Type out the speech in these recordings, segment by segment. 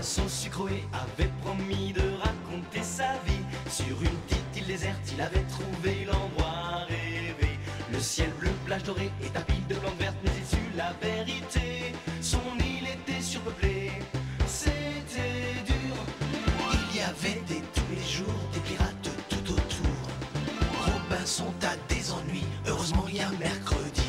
Robinson Sucroé avait promis de raconter sa vie. Sur une petite île déserte, il avait trouvé l'endroit rêvé. Le ciel bleu, plage dorée et tapis de plantes vertes, mais il sut la vérité. Son île était surpeuplée, c'était dur. Il y avait tous les jours des pirates tout autour. Robinson a des ennuis, heureusement il y a mercredi.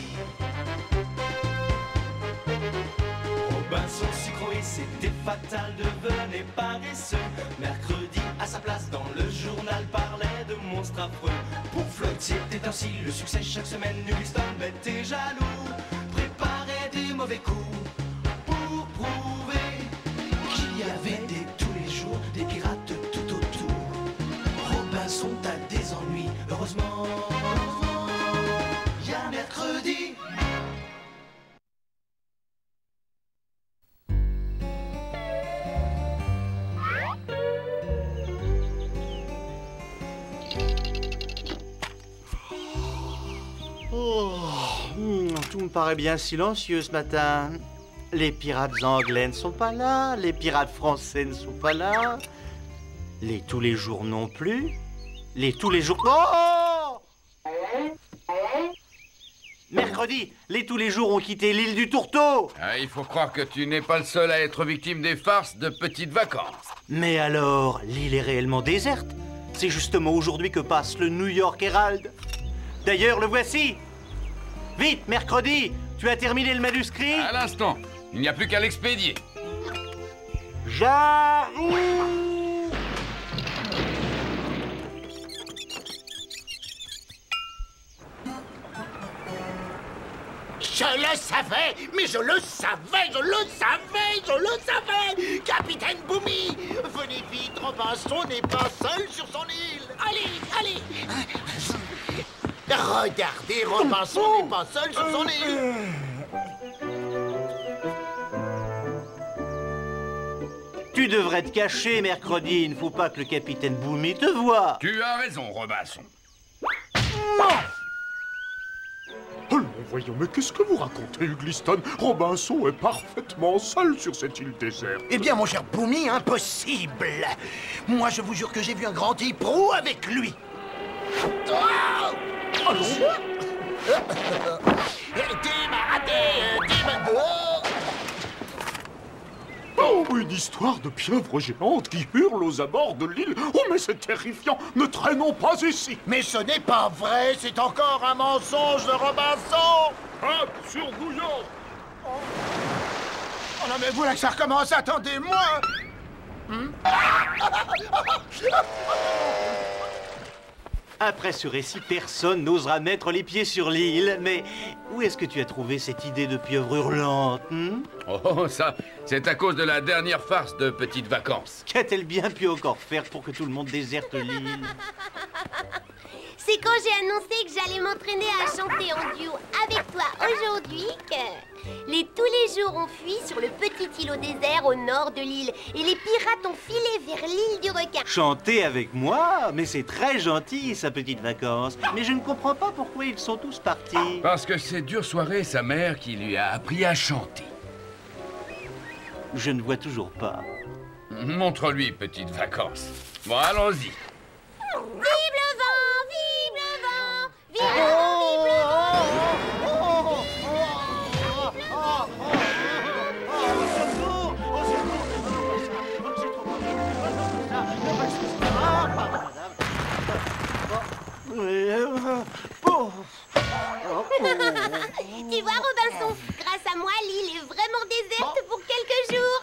Robinson Sucroé, c'était fatal, devenait paresseux. Mercredi, à sa place dans le journal, parlait de monstres affreux. Pour Floyd, c'était ainsi le succès chaque semaine. Nugliston, bête et jaloux, préparait des mauvais coups pour prouver qu'il y avait tous les jours des pirates tout autour. Robinson a des ennuis, heureusement, il y a mercredi. Tout me paraît bien silencieux ce matin. Les pirates anglais ne sont pas là, les pirates français ne sont pas là, les tous les jours non plus, les tous les jours... Oh! Mercredi, les tous les jours ont quitté l'île du Tourteau. Ah, il faut croire que tu n'es pas le seul à être victime des farces de petites vacances. Mais alors, l'île est réellement déserte. C'est justement aujourd'hui que passe le New York Herald. D'ailleurs, le voici. Vite, mercredi, tu as terminé le manuscrit? À l'instant, il n'y a plus qu'à l'expédier. J'arrive. Je le savais, mais je le savais, je le savais, je le savais. Capitaine Boomy, venez vite, Robinson n'est pas seul sur son île. Allez, allez. Regardez, Robinson n'est pas seul sur son île. Tu devrais te cacher, mercredi. Il ne faut pas que le capitaine Boomy te voie. Tu as raison, Robinson. Oh non, voyons, mais qu'est-ce que vous racontez, Ugliston? Robinson est parfaitement seul sur cette île déserte. Eh bien, mon cher Boomy, impossible. Moi, je vous jure que j'ai vu un grand hipprou avec lui. Oh, une histoire de pieuvre géante qui hurle aux abords de l'île. Oh, mais c'est terrifiant. Ne traînons pas ici. Mais ce n'est pas vrai, c'est encore un mensonge de Robinson. Cap sur New York. Oh non, mais voilà que ça recommence, attendez-moi. Après ce récit, personne n'osera mettre les pieds sur l'île. Mais où est-ce que tu as trouvé cette idée de pieuvre hurlante? Oh, ça, c'est à cause de la dernière farce de petites vacances. Qu'a-t-elle bien pu encore faire pour que tout le monde déserte l'île? C'est quand j'ai annoncé que j'allais m'entraîner à chanter en duo avec toi aujourd'hui que les tous les jours ont fui sur le petit îlot désert au nord de l'île et les pirates ont filé vers l'île du requin. Chanter avec moi? Mais c'est très gentil, sa petite vacance. Mais je ne comprends pas pourquoi ils sont tous partis. Parce que c'est dure soirée, sa mère qui lui a appris à chanter. Je ne vois toujours pas. Montre-lui, petites vacances. Bon, allons-y. Vive le vent! Vive le vent! Vive le vent! Vive le vent! Tu vois, Robinson, grâce à moi, l'île est vraiment déserte pour quelques jours.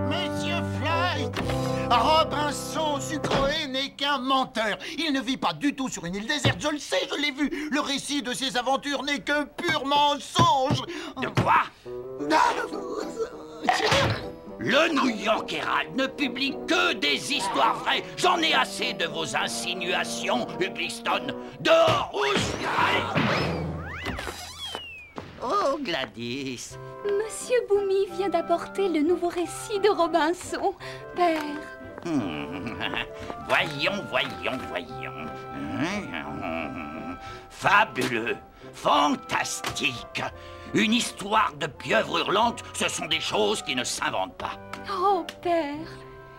Monsieur Floyd, Robinson Sucroé n'est qu'un menteur. Il ne vit pas du tout sur une île déserte, je le sais, je l'ai vu. Le récit de ses aventures n'est que pur mensonge. De quoi? Le New York Herald ne publie que des histoires vraies. J'en ai assez de vos insinuations, Ugliston. Dehors, allez. Oh, Oh, Gladys. Monsieur Boomy vient d'apporter le nouveau récit de Robinson, père. Voyons. Fabuleux, fantastique. Une histoire de pieuvre hurlante, ce sont des choses qui ne s'inventent pas. Oh, père,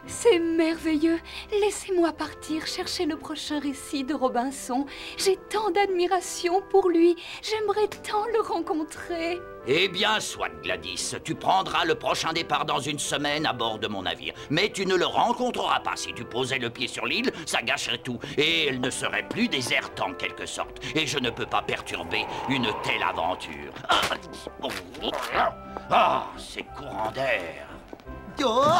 c'est merveilleux. Laissez-moi partir chercher le prochain récit de Robinson. J'ai tant d'admiration pour lui. J'aimerais tant le rencontrer. Eh bien, soit Gladys, tu prendras le prochain départ dans une semaine à bord de mon navire. Mais tu ne le rencontreras pas. Si tu posais le pied sur l'île, ça gâcherait tout. Et elle ne serait plus déserte en quelque sorte. Et je ne peux pas perturber une telle aventure. Ah, c'est courant d'air. Oh.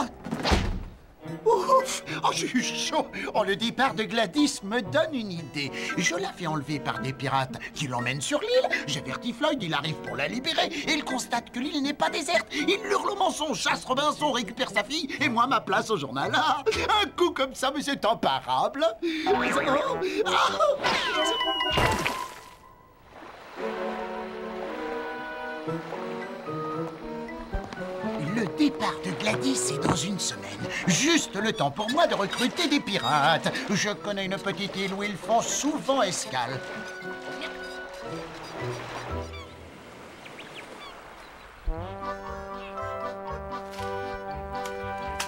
Ouf! Oh, j'ai eu chaud! Oh, le départ de Gladys me donne une idée. Je la fais enlever par des pirates qui l'emmènent sur l'île. J'avertis Floyd, il arrive pour la libérer. Et il constate que l'île n'est pas déserte. Il hurle au mensonge, chasse Robinson, récupère sa fille. Et moi, ma place au journal. Ah, un coup comme ça, mais c'est imparable. Le départ de Gladys est dans une semaine. Juste le temps pour moi de recruter des pirates. Je connais une petite île où ils font souvent escale.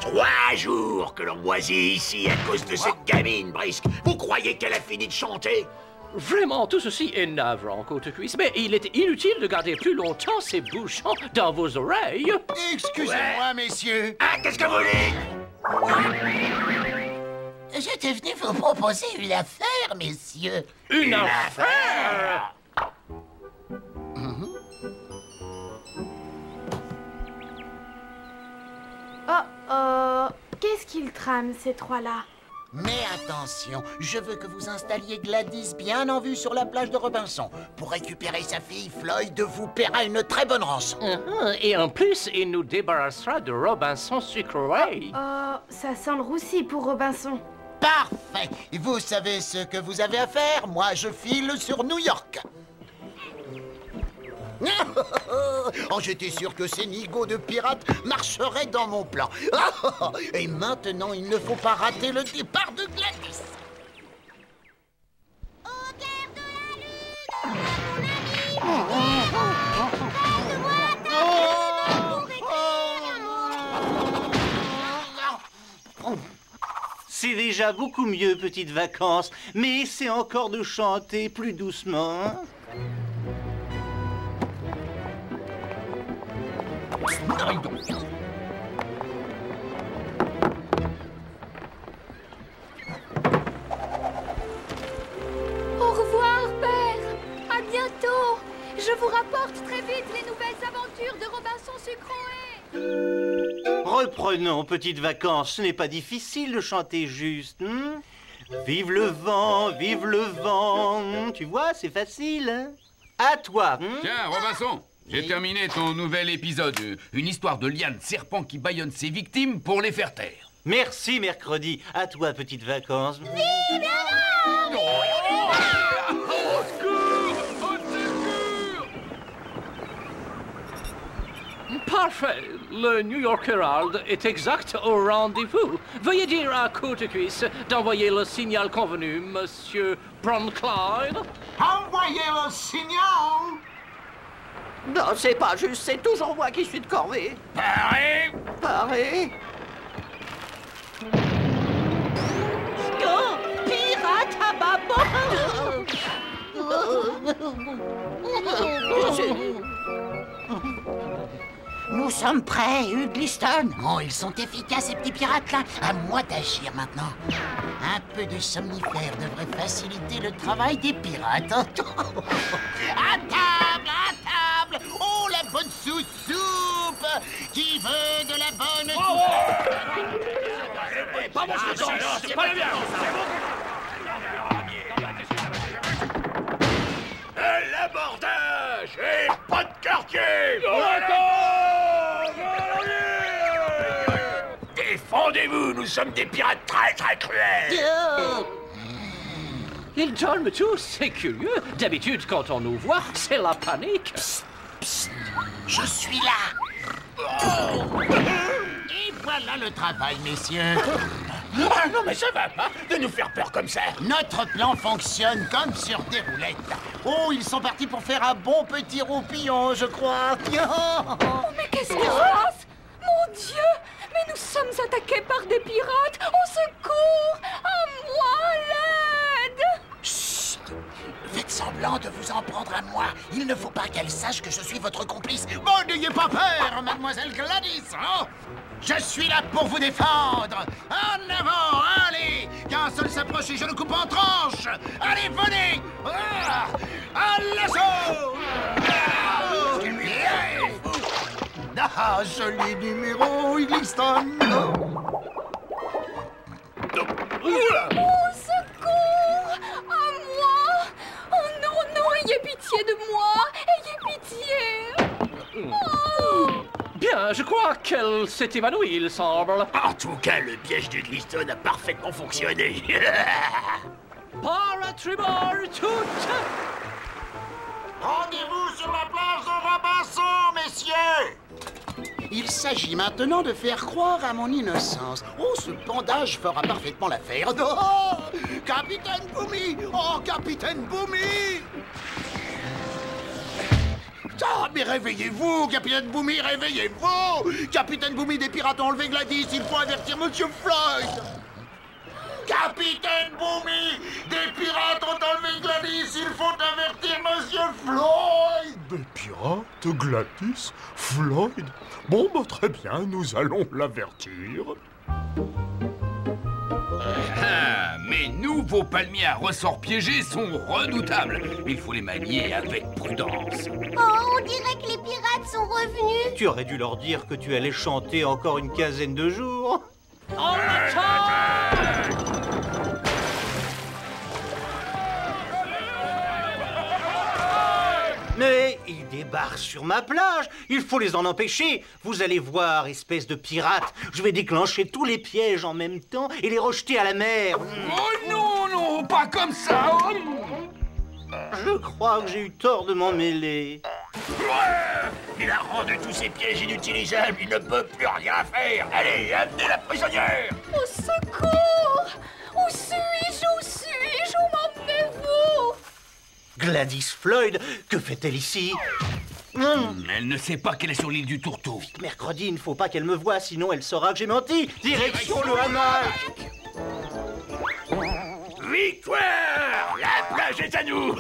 Trois jours que l'on moisit ici à cause de cette gamine brisque. Vous croyez qu'elle a fini de chanter? Vraiment, tout ceci est navrant, Côte-Cuisse, mais il était inutile de garder plus longtemps ces bouchons dans vos oreilles. Excusez-moi, messieurs. Ah, qu'est-ce que vous dites? J'étais venu vous proposer une affaire, messieurs. Une affaire? Qu'est-ce qu'ils trament, ces trois-là? Mais attention, je veux que vous installiez Gladys bien en vue sur la plage de Robinson. Pour récupérer sa fille, Floyd vous paiera une très bonne rançon. Et en plus, il nous débarrassera de Robinson sucré. Ça sent le roussi pour Robinson. Parfait. Vous savez ce que vous avez à faire. Moi, je file sur New York. Oh, j'étais sûr que ces nigauds de pirates marcheraient dans mon plan. Et maintenant, il ne faut pas rater le départ de Gladys. Au clair de la lune, mon ami, garde-moi ta lune pour C'est déjà beaucoup mieux, petites vacances, mais essaie encore de chanter plus doucement. Hein? Au revoir, père. À bientôt. Je vous rapporte très vite les nouvelles aventures de Robinson Sucroé. Reprenons, petites vacances. Ce n'est pas difficile de chanter juste. Hein? Vive le vent, vive le vent. Tu vois, c'est facile. Hein? À toi. Hein? Tiens, Robinson. J'ai terminé ton nouvel épisode, une histoire de liane serpent qui bâillonne ses victimes pour les faire taire. Merci, mercredi. À toi, petites vacances. Au secours! Au secours! Parfait. Le New York Herald est exact au rendez-vous. Veuillez dire à Côte-Cuisse d'envoyer le signal convenu, Monsieur Bronclyde. Envoyez le signal! Non, c'est pas juste, c'est toujours moi qui suis de corvée. Paré! Paré. Oh, pirate à bâbord! Nous sommes prêts, Ugliston. Oh, ils sont efficaces, ces petits pirates-là. À moi d'agir maintenant. Un peu de somnifère devrait faciliter le travail des pirates. À table, à table. Oh, la bonne soupe. Qui veut de la bonne soupe? Pas mon c'est pas le bien! L'abordage! Et pas de quartier! Défendez-vous, nous sommes des pirates très très cruels! Ils dorment tous, c'est curieux. D'habitude, quand on nous voit, c'est la panique. Psst, je suis là. Et voilà le travail, messieurs. Ah non, mais ça va pas de nous faire peur comme ça. Notre plan fonctionne comme sur des roulettes. Oh, ils sont partis pour faire un bon petit roupillon, je crois. Oh, mais qu'est-ce qui se passe? Mon Dieu! Mais nous sommes attaqués par des pirates! Au secours! À moi, l'aide! Chut! Faites semblant de vous en prendre à moi. Il ne faut pas qu'elle sache que je suis votre complice. Bon, n'ayez pas peur, mademoiselle Gladys, hein? Je suis là pour vous défendre. En avant, allez! Qu'un seul s'approche et je le coupe en tranches. Allez, venez! À l'assaut! Ah, joli numéro, Igliston! Au secours! À moi! Oh non, non, ayez pitié de moi! Ayez pitié! Oh! Bien, je crois qu'elle s'est évanouie, il semble. En tout cas, le piège du Gliston a parfaitement fonctionné. Par à tribord, toutes! Rendez-vous sur la plage de Robinson, messieurs! Il s'agit maintenant de faire croire à mon innocence. Oh, ce bandage fera parfaitement l'affaire. Oh, Capitaine Boomy! Oh, Capitaine Boomy! Ah, mais réveillez-vous, Capitaine Boomy, réveillez-vous! Capitaine Boomy, des pirates ont enlevé Gladys, il faut avertir Monsieur Floyd! Capitaine Boomy, des pirates ont enlevé Gladys, il faut avertir Monsieur Floyd! Des pirates, Gladys, Floyd. Bon, bah, très bien, nous allons l'avertir. Ah, mes nouveaux palmiers à ressorts piégés sont redoutables. Il faut les manier avec prudence. Oh, on dirait que les pirates sont revenus. Tu aurais dû leur dire que tu allais chanter encore une quinzaine de jours. En attaque! Mais ils débarquent sur ma plage. Il faut les en empêcher. Vous allez voir, espèce de pirates. Je vais déclencher tous les pièges en même temps et les rejeter à la mer. Oh non, non, pas comme ça. Je crois que j'ai eu tort de m'en mêler. Il a rendu tous ces pièges inutilisables, il ne peut plus rien faire. Allez, amenez la prisonnière. Au secours! Où suis-je? Où suis-je? Où m'emmenez-vous? Gladys Floyd, que fait-elle ici? Elle ne sait pas qu'elle est sur l'île du Tourteau. Mercredi, il ne faut pas qu'elle me voie, sinon elle saura que j'ai menti. Direction le hamac. Victoire! La plage est à nous.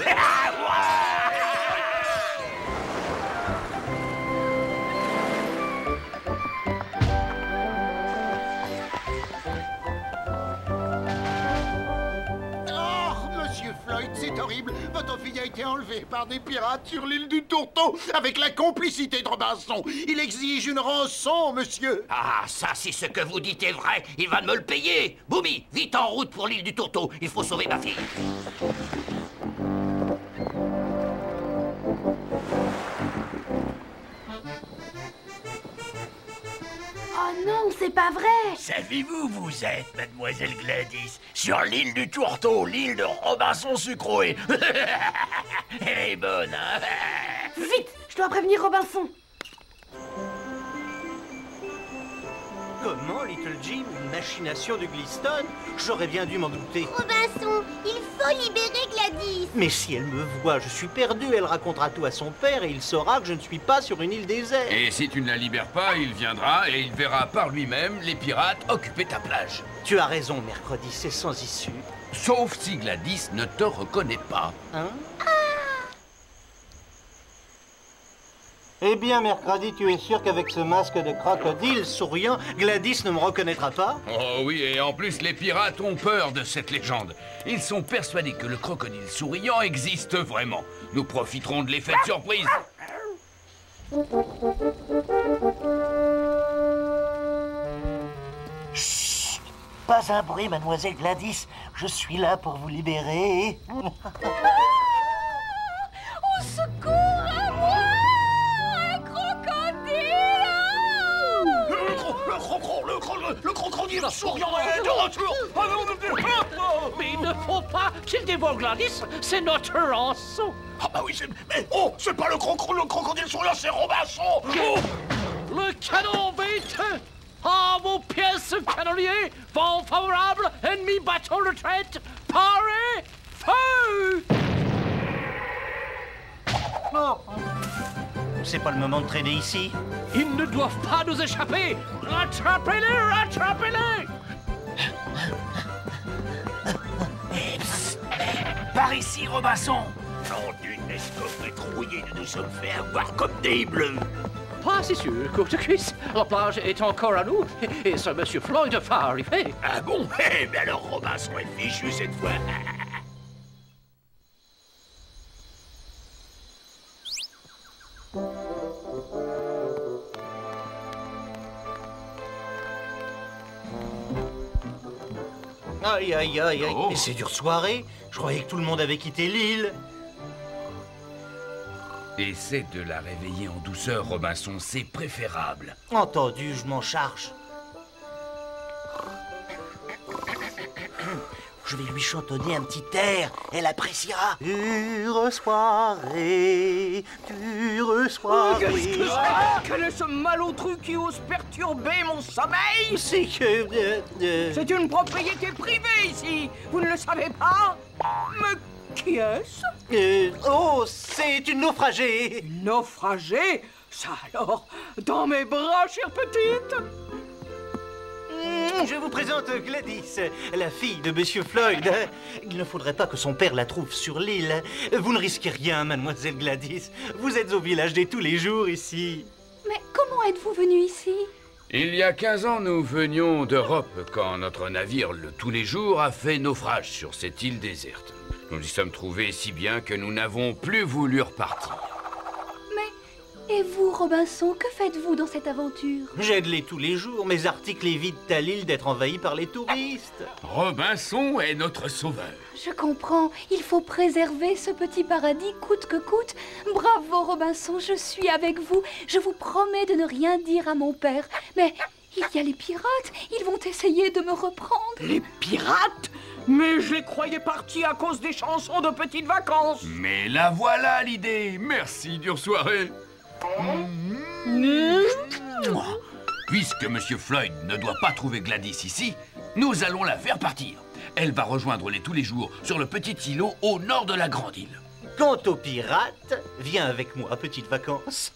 C'est horrible, votre fille a été enlevée par des pirates sur l'île du Tourteau avec la complicité de Robinson. Il exige une rançon, monsieur. Ah, ça, si ce que vous dites est vrai, il va me le payer. Boomy, vite en route pour l'île du Tourteau. Il faut sauver ma fille. Oh non, c'est pas vrai! Savez-vous où vous êtes, mademoiselle Gladys? Sur l'île du Tourteau, l'île de Robinson Sucroé. Elle est bonne, hein? Vite! Je dois prévenir Robinson! Comment, Little Jim? Une machination du Gliston? J'aurais bien dû m'en douter. Robinson, il faut libérer Gladys. Mais si elle me voit, je suis perdu. Elle racontera tout à son père et il saura que je ne suis pas sur une île déserte. Et si tu ne la libères pas, il viendra et il verra par lui-même les pirates occuper ta plage. Tu as raison, Mercredi, c'est sans issue. Sauf si Gladys ne te reconnaît pas. Hein? Eh bien, Mercredi, tu es sûr qu'avec ce masque de crocodile souriant, Gladys ne me reconnaîtra pas? Oh oui, et en plus, les pirates ont peur de cette légende. Ils sont persuadés que le crocodile souriant existe vraiment. Nous profiterons de l'effet de surprise. Chut! Pas un bruit, mademoiselle Gladys. Je suis là pour vous libérer. Au secours à moi! Un crocodile! Le crocodile souriant est de retour. Mais il ne faut pas qu'il dévore Gladys, c'est notre rançon. Ah bah oui, mais oh, c'est pas le crocodile souriant, c'est Robinson. Oh. Le canon vite. À vos pièces, canonniers. Vent favorable, ennemi bâton retraite. Parez, feu. Oh. C'est pas le moment de traîner ici. Ils ne doivent pas nous échapper. Rattrapez-les, rattrapez-les. Par ici, Robinson. Nom d'une escofrette rouillée, nous nous sommes fait avoir comme des bleus. Pas si sûr, Courtecuisse. La plage est encore à nous, et ce Monsieur Floyd va arriver. Ah bon? Eh bien alors Robinson est fichu cette fois. Aïe, aïe, aïe, aïe. Oh. Mais c'est dure soirée. Je croyais que tout le monde avait quitté l'île. Essaie de la réveiller en douceur, Robinson, c'est préférable. Entendu, je m'en charge. Je vais lui chantonner un petit air. Elle appréciera. Dure soirée, dure soirée. Quel est ce malotru qui ose perturber mon sommeil? C'est que... C'est une propriété privée ici. Vous ne le savez pas? Mais qui est-ce? Oh, c'est une naufragée. Une naufragée? Ça alors, dans mes bras, chère petite. Je vous présente Gladys, la fille de Monsieur Floyd. Il ne faudrait pas que son père la trouve sur l'île. Vous ne risquez rien, mademoiselle Gladys. Vous êtes au village des tous les jours ici. Mais comment êtes-vous venu ici? Il y a 15 ans, nous venions d'Europe quand notre navire, le Tous les jours, a fait naufrage sur cette île déserte. Nous y sommes trouvés si bien que nous n'avons plus voulu repartir. Et vous, Robinson, que faites-vous dans cette aventure? J'aide-les tous les jours. Mes articles évitent à l'île d'être envahie par les touristes. Robinson est notre sauveur. Je comprends. Il faut préserver ce petit paradis coûte que coûte. Bravo, Robinson, je suis avec vous. Je vous promets de ne rien dire à mon père. Mais il y a les pirates. Ils vont essayer de me reprendre. Les pirates? Mais je les croyais partis à cause des chansons de petites vacances. Mais la voilà l'idée. Merci, dure soirée. Puisque Monsieur Floyd ne doit pas trouver Gladys ici, nous allons la faire partir. Elle va rejoindre les tous les jours sur le petit îlot au nord de la grande île. Quant aux pirates, viens avec moi, petites vacances.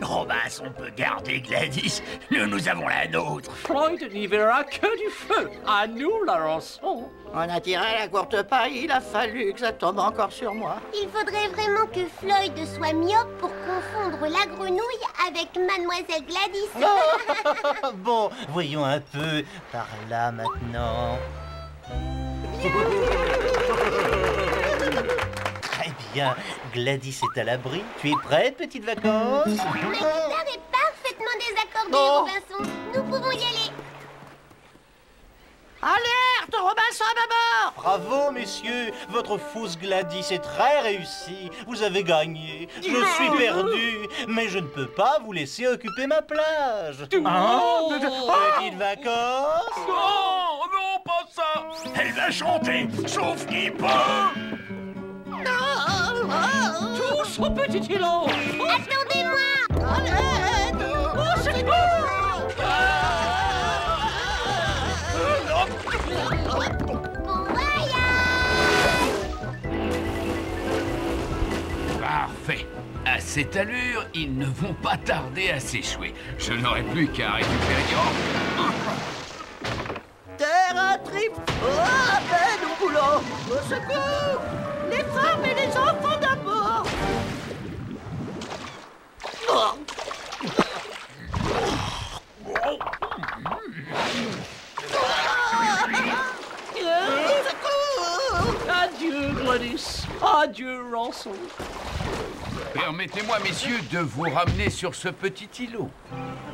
Robinson peut garder Gladys, nous avons la nôtre. Floyd n'y verra que du feu. À nous la rançon. On a tiré la courte paille, il a fallu que ça tombe encore sur moi. Il faudrait vraiment que Floyd soit myope pour confondre la grenouille avec Mademoiselle Gladys. Bon, voyons un peu. Par là maintenant. Très bien. Gladys est à l'abri. Tu es prête, petite vacances? Ma guitare est parfaitement désaccordée, Oh. Robinson. Nous pouvons y aller. Alerte, Robinson à bâbord! Bravo, messieurs. Votre fausse Gladys est très réussie. Vous avez gagné. Je suis perdu, mais je ne peux pas vous laisser occuper ma plage. Petites vacances? Oh, non, pas ça. Elle va chanter, sauf qu'il peut. Tous au petit îlot. Attendez-moi. Au secours. Bon voyage. Parfait. À cette allure, ils ne vont pas tarder à s'échouer. Je n'aurai plus qu'à récupérer... Terre à trip! Oh, à peine au boulot! Au secours! Les femmes et les enfants d'abord! Oh. Adieu, Gladys. Adieu, rançon. Permettez-moi, messieurs, de vous ramener sur ce petit îlot.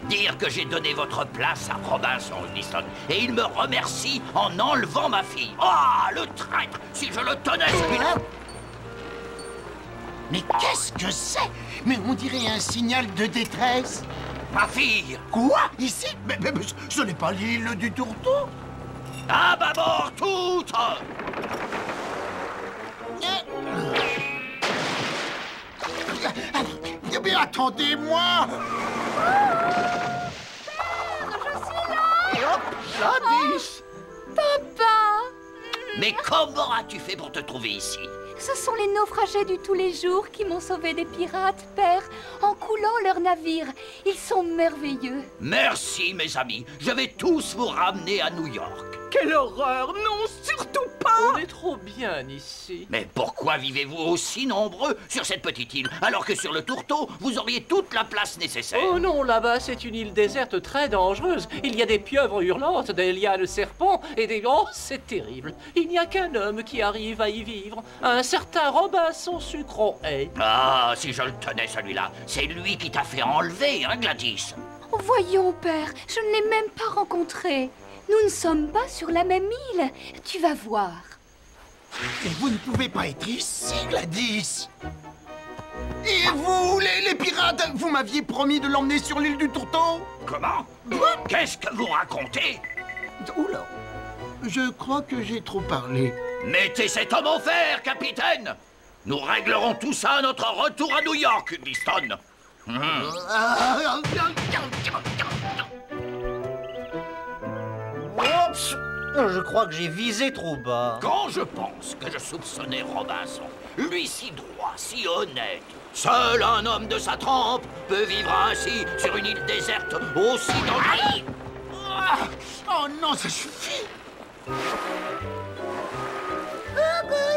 Dire que j'ai donné votre place à Robinson Wilson et il me remercie en enlevant ma fille. Ah, le traître! Si je le tenais, celui-là! Mais qu'est-ce que c'est? Mais on dirait un signal de détresse. Ma fille! Quoi? Ici? Mais ce n'est pas l'île du Tourteau? À bâbord! libre! Mais attendez-moi! Je suis là! Et hop, Gladys! Papa! Mais comment as-tu fait pour te trouver ici? Ce sont les naufragés du tous les jours qui m'ont sauvé des pirates, père, en coulant leur navire. Ils sont merveilleux. Merci, mes amis. Je vais tous vous ramener à New York. Quelle horreur! Non, surtout pas! On est trop bien ici. Mais pourquoi vivez-vous aussi nombreux sur cette petite île, alors que sur le tourteau, vous auriez toute la place nécessaire? Oh non, là-bas, c'est une île déserte très dangereuse. Il y a des pieuvres hurlantes, des lianes serpents et des... Oh, c'est terrible. Il n'y a qu'un homme qui arrive à y vivre. Un certain Robinson Sucron est. Ah, si je le tenais, celui-là. C'est lui qui t'a fait enlever, hein, Gladys? Voyons, père, je ne l'ai même pas rencontré. Nous ne sommes pas sur la même île. Tu vas voir. Mais vous ne pouvez pas être ici, Gladys! Et vous, les pirates, vous m'aviez promis de l'emmener sur l'île du Tourteau? Comment? Qu'est-ce que vous racontez? Oula, je crois que j'ai trop parlé. Mettez cet homme en fer, capitaine! Nous réglerons tout ça à notre retour à New York, Liston. Oups! Je crois que j'ai visé trop bas. Quand je pense que je soupçonnais Robinson, lui si droit, si honnête, seul un homme de sa trempe peut vivre ainsi sur une île déserte aussi dangereuse. Oh non, ça suffit! Coucou,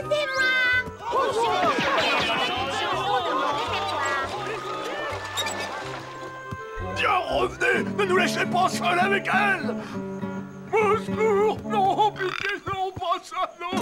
c'est moi! Bien, revenez! Ne nous laissez pas seuls avec elle! Au secours! Non, pitié, non, pas ça, non!